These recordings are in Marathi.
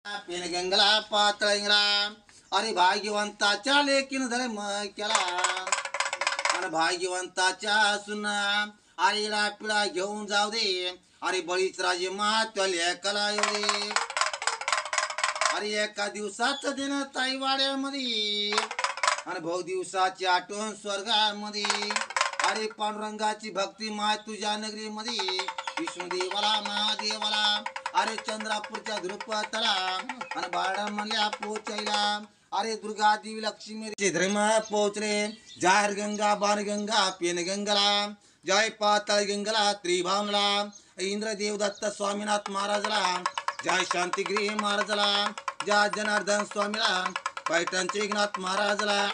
पेनगंगला पातळीला अरे भाग्यवंताच्या लेकीन धर्म केला आणि भाग्यवंताच्या सुना आईला पिळा घेऊन जाऊ दे अरे बळीच राजे मात्या लेकाला येऊ दे अरे एका दिवसाच दिन ताईवाड्यामध्ये आणि भाऊ दिवसाची आठवण स्वर्गामध्ये अरे पांडुरंगाची भक्ती माय तुझ्या नगरीमध्ये विष्णुदेवाला महादेवाला अरे चंद्रापूरच्या ध्रुपतळा आणि बाळा म्हणल्या पोचायला अरे दुर्गा देवी लक्ष्मी धर्म पोचले जाहीर गंगा बाणगंगा पेनगंगला जय पाताळ गंगला त्रिभावनला इंद्रदेव दत्त स्वामीनाथ महाराजला जय शांतिगिरी महाराजला जय जनार्दन स्वामीला पैठणचे एकनाथ महाराजला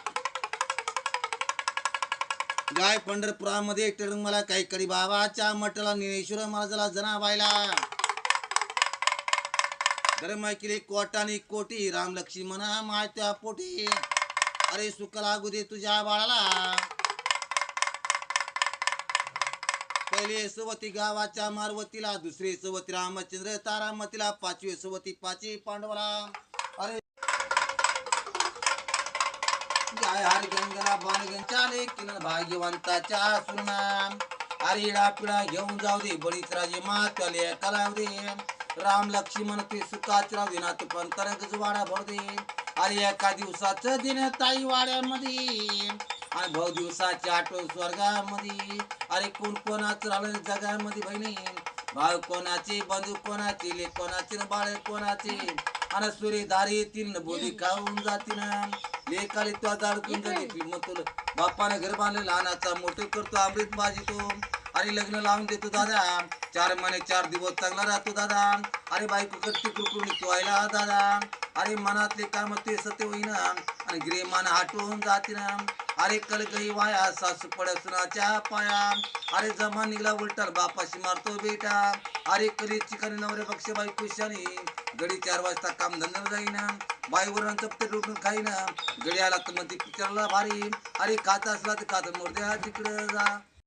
जय पंढरपुरामध्ये मला काही कडी बाबाच्या मठाला निळेश्वर महाराजला जनाबाईला धर्म केले कोटानी कोटी राम लक्ष्मण मात्या पोटी अरे सुख लागू दे तुझ्या बाळाला पहिले सवती गावाच्या मारवतीला दुसरे सवती रामचंद्र तारामतीला पाचवे सवती पाची पांडवला अरे जय हरी गंगला बाणगंच्या लेकीन भाग्यवंताच्या सुना अरे पिळा घेऊन जाऊ दे बळीच राजे मात्या लेकाला दे राम लक्ष्मण ते सुखाच राहू दे ना तू पण तरंगच वाडा भर दे अरे एका दिवसाचं दिन ताई वाड्यामध्ये आणि भाऊ दिवसाची आठवण स्वर्गामध्ये अरे कोण कोणाच राहिलं जगामध्ये बहिणी भाऊ कोणाचे बंधू कोणाचे लेक कोणाचे न बाळ कोणाचे आणि सूर्यधारी तीन बोली खाऊन जातीन लेकाले तो अडकून जाते मग तुला बापाने घर बांधले लहानाचा मोठे करतो अमृत बाजीतो अरे लग्न लावून देतो दादा 4 महिने 4 दिवस चांगला राहतो दादा अरे बायको कट्टी कुकरून निघतोयला दादा अरे मनातले काम ते सत्य होईना आणि ग्रेमान हटवून जाते ना अरे कल गई वाया सासू पडसुनाच्या पाया अरे जमा निघला उलटा बापाशी मारतो बेटा अरे कली चिकन नवरे पक्ष बायको शानी गडी 4 वाजता काम धंदा जाईना बाईवरून चपटे लुटून खाईना गडी आला तर मध्ये पिक्चरला भारी अरे खाता असला तर खात मोरद्या तिकडे जा